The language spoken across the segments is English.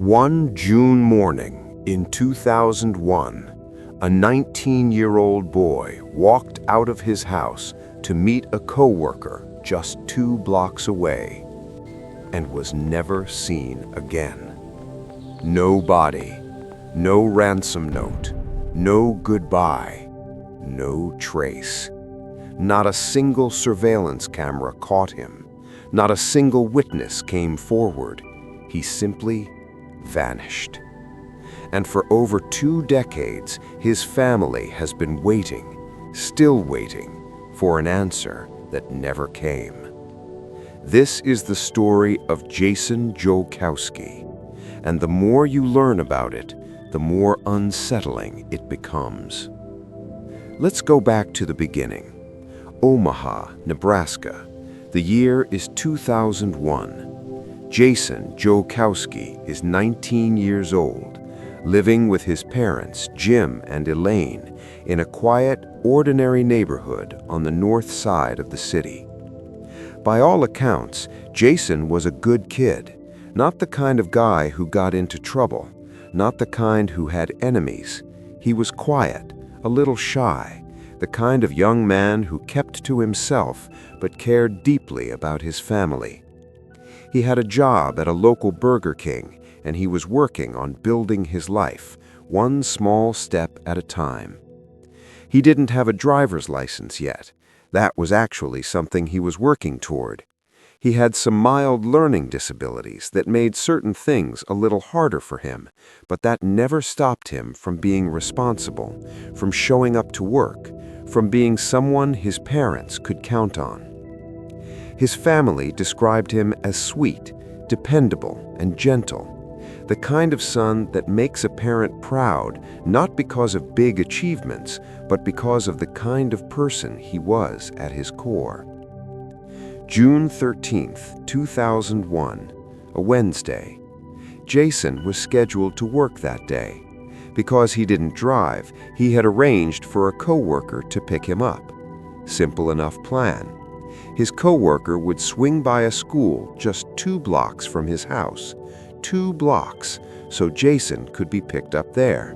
One June morning in 2001, a 19-year-old boy walked out of his house to meet a coworker just 2 blocks away and was never seen again. No body, no ransom note, no goodbye, no trace. Not a single surveillance camera caught him. Not a single witness came forward. He simply vanished. And for over 2 decades, his family has been waiting, still waiting, for an answer that never came. This is the story of Jason Jolkowski, and the more you learn about it, the more unsettling it becomes. Let's go back to the beginning. Omaha, Nebraska. The year is 2001. Jason Jolkowski is 19 years old, living with his parents, Jim and Elaine, in a quiet, ordinary neighborhood on the north side of the city. By all accounts, Jason was a good kid, not the kind of guy who got into trouble, not the kind who had enemies. He was quiet, a little shy, the kind of young man who kept to himself but cared deeply about his family. He had a job at a local Burger King, and he was working on building his life, one small step at a time. He didn't have a driver's license yet. That was actually something he was working toward. He had some mild learning disabilities that made certain things a little harder for him, but that never stopped him from being responsible, from showing up to work, from being someone his parents could count on. His family described him as sweet, dependable, and gentle, the kind of son that makes a parent proud not because of big achievements, but because of the kind of person he was at his core. June 13th, 2001, a Wednesday. Jason was scheduled to work that day. Because he didn't drive, he had arranged for a coworker to pick him up. Simple enough plan. His coworker would swing by a school just 2 blocks from his house. 2 blocks, so Jason could be picked up there.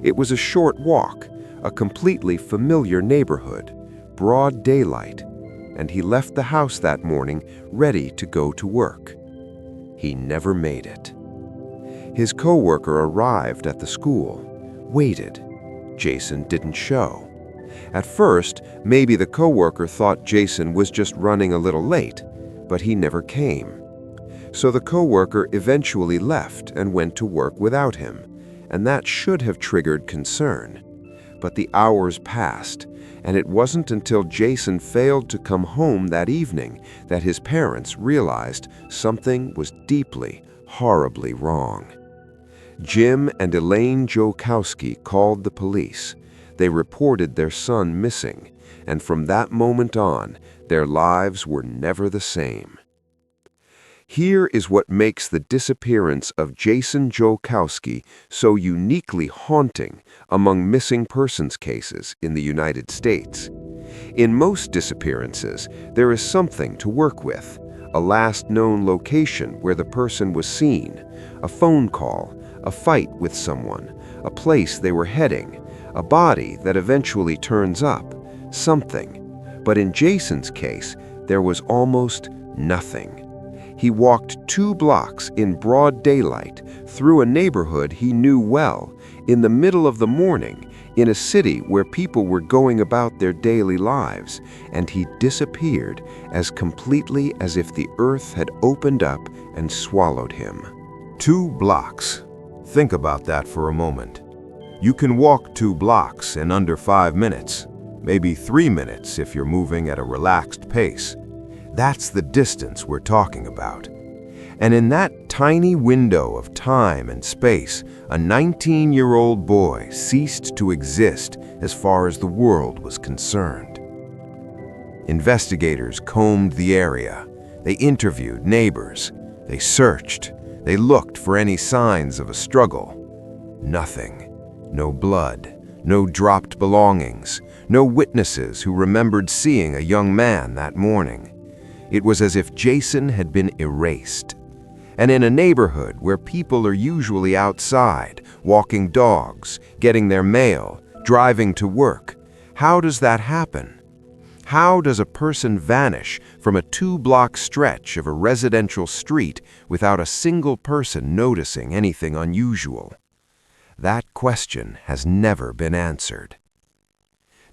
It was a short walk, a completely familiar neighborhood, broad daylight, and he left the house that morning ready to go to work. He never made it. His coworker arrived at the school, waited. Jason didn't show. At first, maybe the coworker thought Jason was just running a little late, but he never came. So the coworker eventually left and went to work without him, and that should have triggered concern. But the hours passed, and it wasn't until Jason failed to come home that evening that his parents realized something was deeply, horribly wrong. Jim and Elaine Jolkowski called the police. They reported their son missing, and from that moment on, their lives were never the same. Here is what makes the disappearance of Jason Jolkowski so uniquely haunting among missing persons cases in the United States. In most disappearances, there is something to work with, a last known location where the person was seen, a phone call, a fight with someone, a place they were heading, a body that eventually turns up, something. But in Jason's case, there was almost nothing. He walked 2 blocks in broad daylight through a neighborhood he knew well, in the middle of the morning, in a city where people were going about their daily lives, and he disappeared as completely as if the earth had opened up and swallowed him. 2 blocks. Think about that for a moment. You can walk 2 blocks in under 5 minutes, maybe 3 minutes if you're moving at a relaxed pace. That's the distance we're talking about. And in that tiny window of time and space, a 19-year-old boy ceased to exist as far as the world was concerned. Investigators combed the area. They interviewed neighbors. They searched. They looked for any signs of a struggle. Nothing. No blood. No dropped belongings. No witnesses who remembered seeing a young man that morning. It was as if Jason had been erased. And in a neighborhood where people are usually outside, walking dogs, getting their mail, driving to work, how does that happen? How does a person vanish from a 2-block stretch of a residential street without a single person noticing anything unusual? That question has never been answered.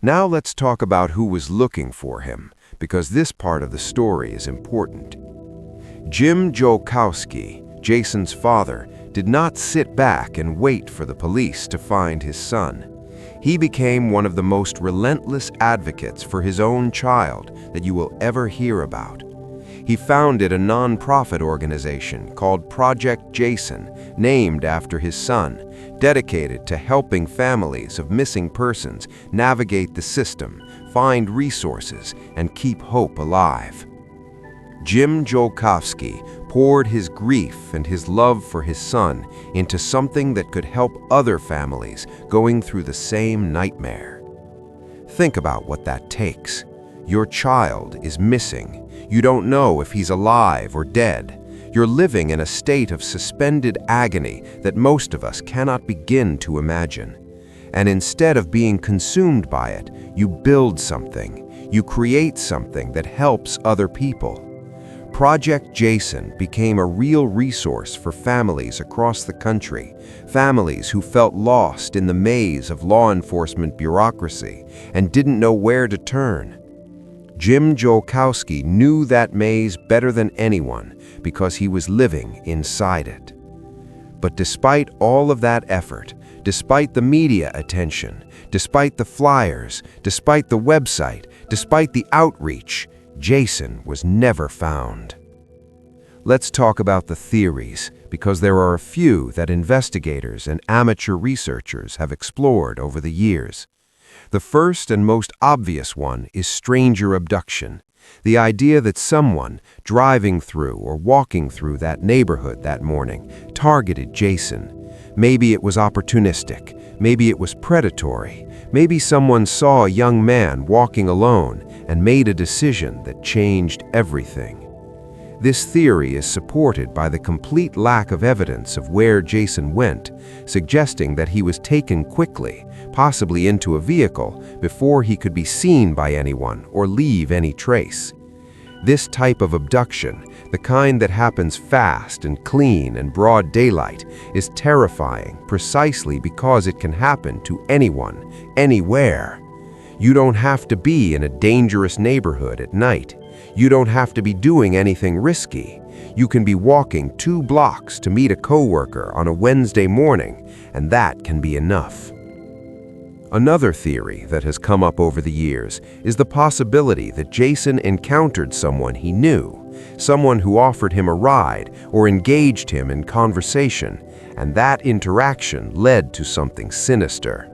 Now let's talk about who was looking for him, because this part of the story is important. Jim Jolkowski, Jason's father, did not sit back and wait for the police to find his son. He became one of the most relentless advocates for his own child that you will ever hear about. He founded a non-profit organization called Project Jason, named after his son, dedicated to helping families of missing persons navigate the system, find resources, and keep hope alive. Jim Jolkowski poured his grief and his love for his son into something that could help other families going through the same nightmare. Think about what that takes. Your child is missing. You don't know if he's alive or dead. You're living in a state of suspended agony that most of us cannot begin to imagine. And instead of being consumed by it, you build something. You create something that helps other people. Project Jason became a real resource for families across the country, families who felt lost in the maze of law enforcement bureaucracy and didn't know where to turn. Jim Jolkowski knew that maze better than anyone because he was living inside it. But despite all of that effort, despite the media attention, despite the flyers, despite the website, despite the outreach, Jason was never found. Let's talk about the theories, because there are a few that investigators and amateur researchers have explored over the years. The first and most obvious one is stranger abduction, the idea that someone driving through or walking through that neighborhood that morning targeted Jason. Maybe it was opportunistic, maybe it was predatory, maybe someone saw a young man walking alone and made a decision that changed everything. This theory is supported by the complete lack of evidence of where Jason went, suggesting that he was taken quickly, possibly into a vehicle, before he could be seen by anyone or leave any trace. This type of abduction, the kind that happens fast and clean and broad daylight, is terrifying precisely because it can happen to anyone, anywhere. You don't have to be in a dangerous neighborhood at night. You don't have to be doing anything risky. You can be walking 2 blocks to meet a coworker on a Wednesday morning, and that can be enough. Another theory that has come up over the years is the possibility that Jason encountered someone he knew, someone who offered him a ride or engaged him in conversation, and that interaction led to something sinister.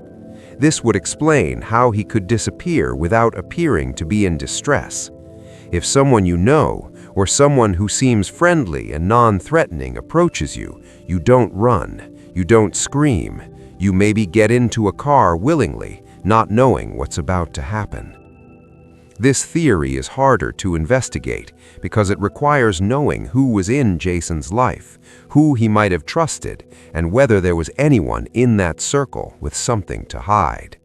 This would explain how he could disappear without appearing to be in distress. If someone you know, or someone who seems friendly and non-threatening approaches you, you don't run, you don't scream, you maybe get into a car willingly, not knowing what's about to happen. This theory is harder to investigate because it requires knowing who was in Jason's life, who he might have trusted, and whether there was anyone in that circle with something to hide.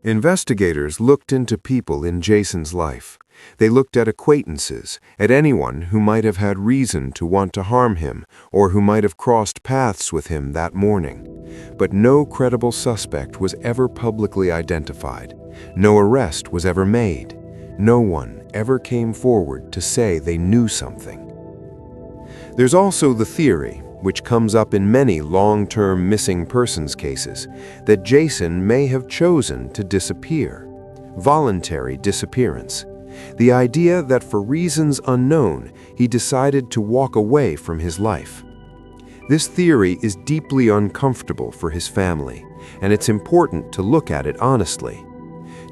Investigators looked into people in Jason's life. They looked at acquaintances, at anyone who might have had reason to want to harm him or who might have crossed paths with him that morning. But no credible suspect was ever publicly identified. No arrest was ever made. No one ever came forward to say they knew something. There's also the theory, which comes up in many long-term missing persons cases, that Jason may have chosen to disappear. Voluntary disappearance. The idea that for reasons unknown, he decided to walk away from his life. This theory is deeply uncomfortable for his family, and it's important to look at it honestly.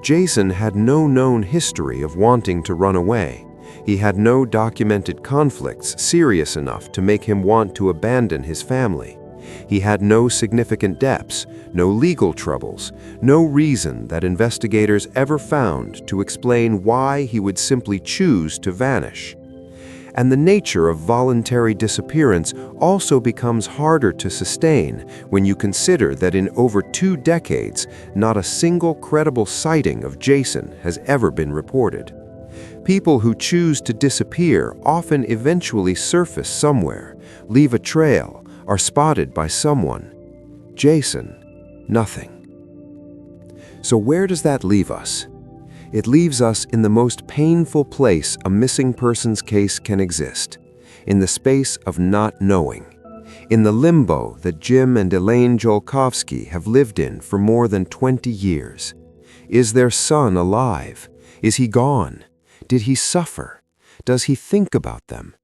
Jason had no known history of wanting to run away. He had no documented conflicts serious enough to make him want to abandon his family. He had no significant debts, no legal troubles, no reason that investigators ever found to explain why he would simply choose to vanish. And the nature of voluntary disappearance also becomes harder to sustain when you consider that in over 2 decades, not a single credible sighting of Jason has ever been reported. People who choose to disappear often eventually surface somewhere, leave a trail, are spotted by someone. Jason, nothing. So where does that leave us? It leaves us in the most painful place a missing persons case can exist, in the space of not knowing, in the limbo that Jim and Elaine Jolkowski have lived in for more than 20 years. Is their son alive? Is he gone? Did he suffer? Does he think about them?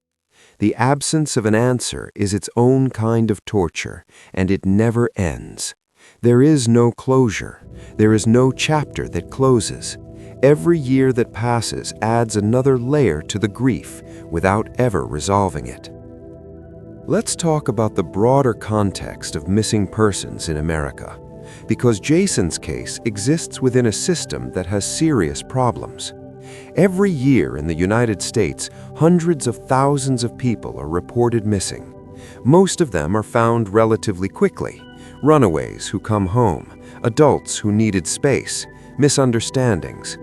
The absence of an answer is its own kind of torture, and it never ends. There is no closure. There is no chapter that closes. Every year that passes adds another layer to the grief without ever resolving it. Let's talk about the broader context of missing persons in America, because Jason's case exists within a system that has serious problems. Every year in the United States, hundreds of thousands of people are reported missing. Most of them are found relatively quickly. Runaways who come home, adults who needed space, misunderstandings.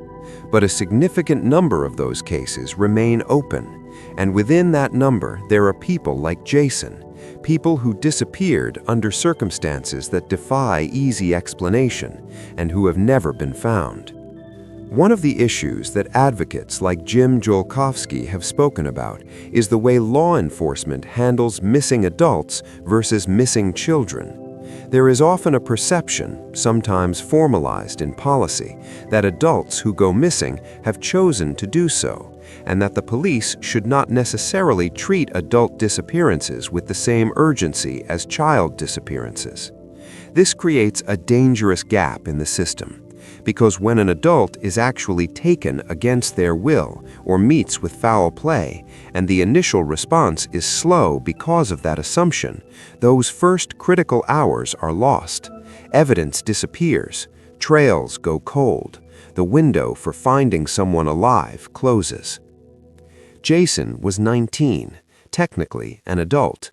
But a significant number of those cases remain open, and within that number there are people like Jason, people who disappeared under circumstances that defy easy explanation and who have never been found. One of the issues that advocates like Jim Jolkowski have spoken about is the way law enforcement handles missing adults versus missing children. There is often a perception, sometimes formalized in policy, that adults who go missing have chosen to do so, and that the police should not necessarily treat adult disappearances with the same urgency as child disappearances. This creates a dangerous gap in the system, because when an adult is actually taken against their will or meets with foul play, and the initial response is slow because of that assumption, those first critical hours are lost. Evidence disappears, trails go cold, the window for finding someone alive closes. Jason was 19, technically an adult.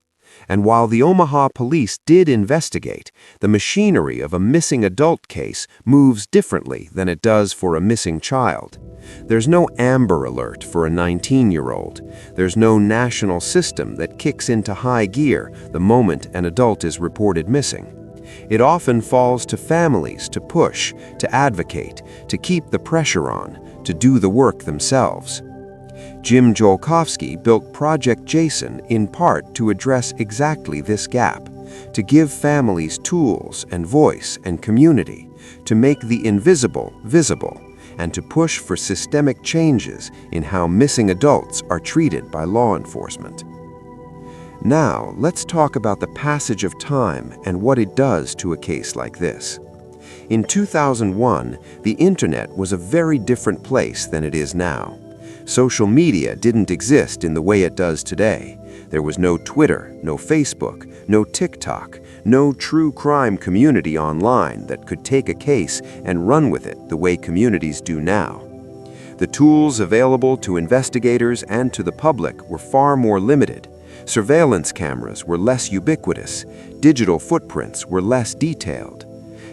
And while the Omaha police did investigate, the machinery of a missing adult case moves differently than it does for a missing child. There's no Amber Alert for a 19-year-old. There's no national system that kicks into high gear the moment an adult is reported missing. It often falls to families to push, to advocate, to keep the pressure on, to do the work themselves. Jim Jolkowski built Project Jason in part to address exactly this gap, to give families tools and voice and community, to make the invisible visible, and to push for systemic changes in how missing adults are treated by law enforcement. Now, let's talk about the passage of time and what it does to a case like this. In 2001, the internet was a very different place than it is now. Social media didn't exist in the way it does today. There was no Twitter, no Facebook, no TikTok, no true crime community online that could take a case and run with it the way communities do now. The tools available to investigators and to the public were far more limited. Surveillance cameras were less ubiquitous. Digital footprints were less detailed.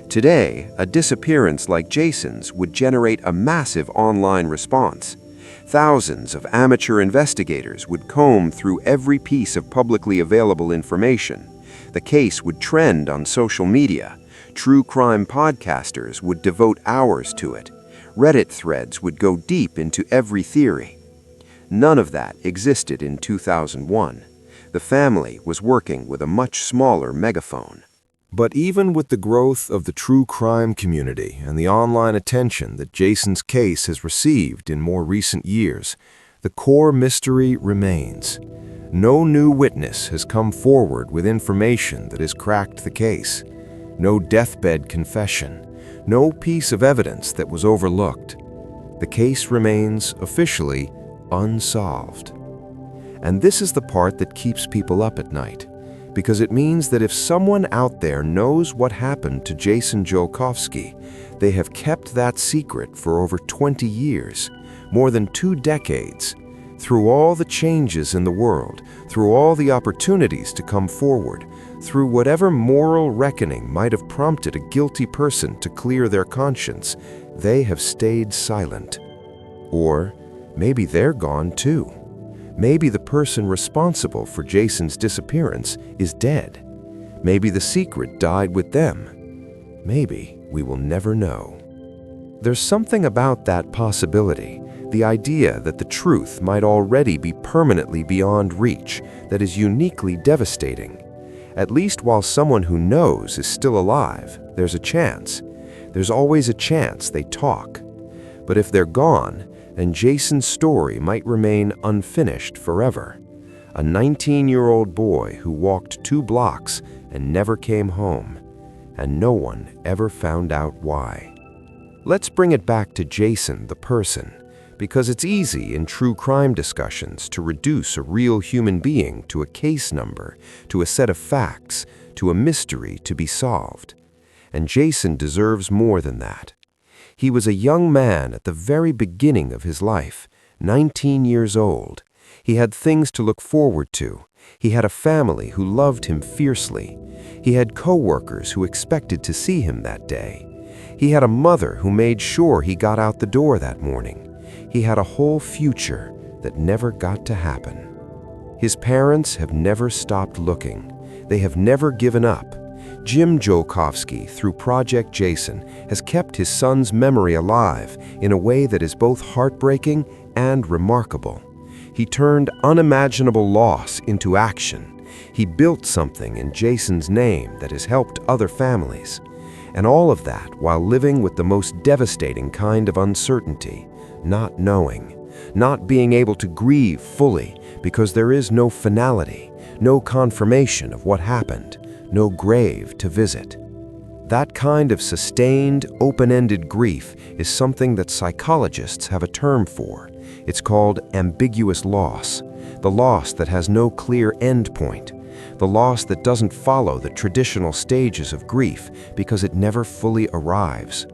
Today, a disappearance like Jason's would generate a massive online response. Thousands of amateur investigators would comb through every piece of publicly available information. The case would trend on social media. True crime podcasters would devote hours to it. Reddit threads would go deep into every theory. None of that existed in 2001. The family was working with a much smaller megaphone. But even with the growth of the true crime community and the online attention that Jason's case has received in more recent years, the core mystery remains. No new witness has come forward with information that has cracked the case. No deathbed confession. No piece of evidence that was overlooked. The case remains officially unsolved. And this is the part that keeps people up at night, because it means that if someone out there knows what happened to Jason Jolkowski, they have kept that secret for over 20 years, more than 2 decades, Through all the changes in the world, through all the opportunities to come forward, through whatever moral reckoning might have prompted a guilty person to clear their conscience, they have stayed silent. Or maybe they're gone too. Maybe the person responsible for Jason's disappearance is dead. Maybe the secret died with them. Maybe we will never know. There's something about that possibility, the idea that the truth might already be permanently beyond reach, that is uniquely devastating. At least while someone who knows is still alive, there's a chance. There's always a chance they talk. But if they're gone, then Jason's story might remain unfinished forever. A 19-year-old boy who walked 2 blocks and never came home, and no one ever found out why. Let's bring it back to Jason, the person, because it's easy in true crime discussions to reduce a real human being to a case number, to a set of facts, to a mystery to be solved. And Jason deserves more than that. He was a young man at the very beginning of his life, 19 years old. He had things to look forward to. He had a family who loved him fiercely. He had coworkers who expected to see him that day. He had a mother who made sure he got out the door that morning. He had a whole future that never got to happen. His parents have never stopped looking. They have never given up. Jim Jolkowski, through Project Jason, has kept his son's memory alive in a way that is both heartbreaking and remarkable. He turned unimaginable loss into action. He built something in Jason's name that has helped other families. And all of that while living with the most devastating kind of uncertainty, not knowing, not being able to grieve fully because there is no finality, no confirmation of what happened, no grave to visit. That kind of sustained, open-ended grief is something that psychologists have a term for. It's called ambiguous loss, the loss that has no clear end point, the loss that doesn't follow the traditional stages of grief because it never fully arrives.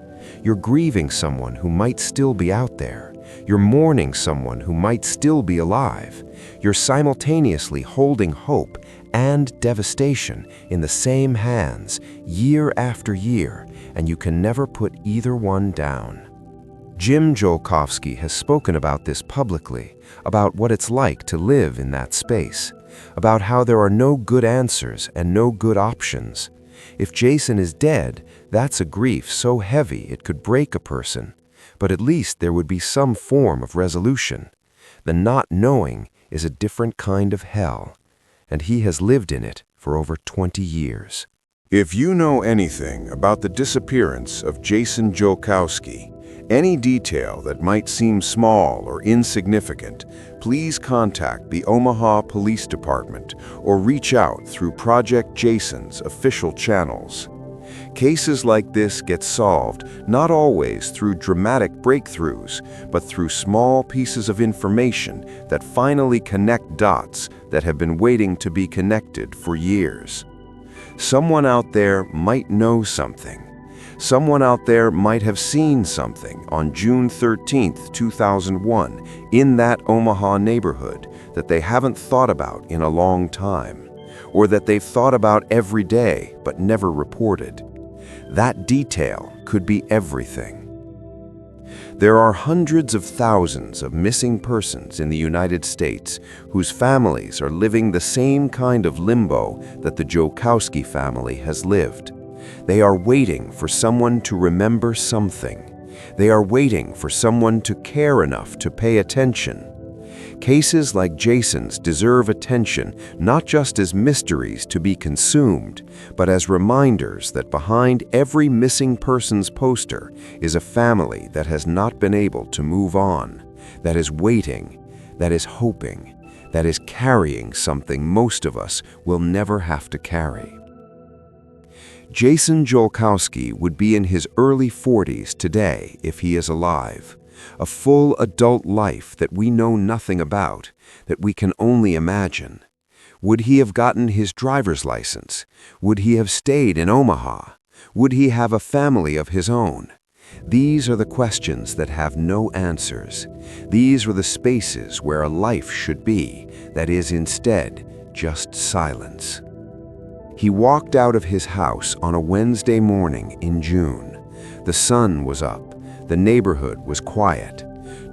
You're grieving someone who might still be out there. You're mourning someone who might still be alive. You're simultaneously holding hope and devastation in the same hands, year after year, and you can never put either one down. Jim Jolkowski has spoken about this publicly, about what it's like to live in that space, about how there are no good answers and no good options. If Jason is dead, that's a grief so heavy it could break a person, but at least there would be some form of resolution. The not knowing is a different kind of hell, and he has lived in it for over 20 years. If you know anything about the disappearance of Jason Jolkowski, any detail that might seem small or insignificant, please contact the Omaha Police Department or reach out through Project Jason's official channels. Cases like this get solved not always through dramatic breakthroughs, but through small pieces of information that finally connect dots that have been waiting to be connected for years. Someone out there might know something. Someone out there might have seen something on June 13, 2001, in that Omaha neighborhood that they haven't thought about in a long time, or that they've thought about every day but never reported. That detail could be everything. There are hundreds of thousands of missing persons in the United States whose families are living the same kind of limbo that the Jolkowski family has lived. They are waiting for someone to remember something. They are waiting for someone to care enough to pay attention. Cases like Jason's deserve attention not just as mysteries to be consumed, but as reminders that behind every missing person's poster is a family that has not been able to move on, that is waiting, that is hoping, that is carrying something most of us will never have to carry. Jason Jolkowski would be in his early 40s today if he is alive. A full adult life that we know nothing about, that we can only imagine. Would he have gotten his driver's license? Would he have stayed in Omaha? Would he have a family of his own? These are the questions that have no answers. These are the spaces where a life should be, that is instead just silence. He walked out of his house on a Wednesday morning in June. The sun was up. The neighborhood was quiet.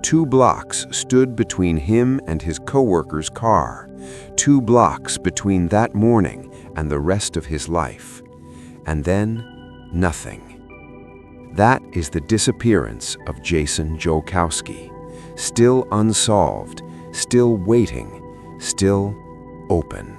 2 blocks stood between him and his coworker's car. 2 blocks between that morning and the rest of his life. And then, nothing. That is the disappearance of Jason Jolkowski. Still unsolved, still waiting, still open.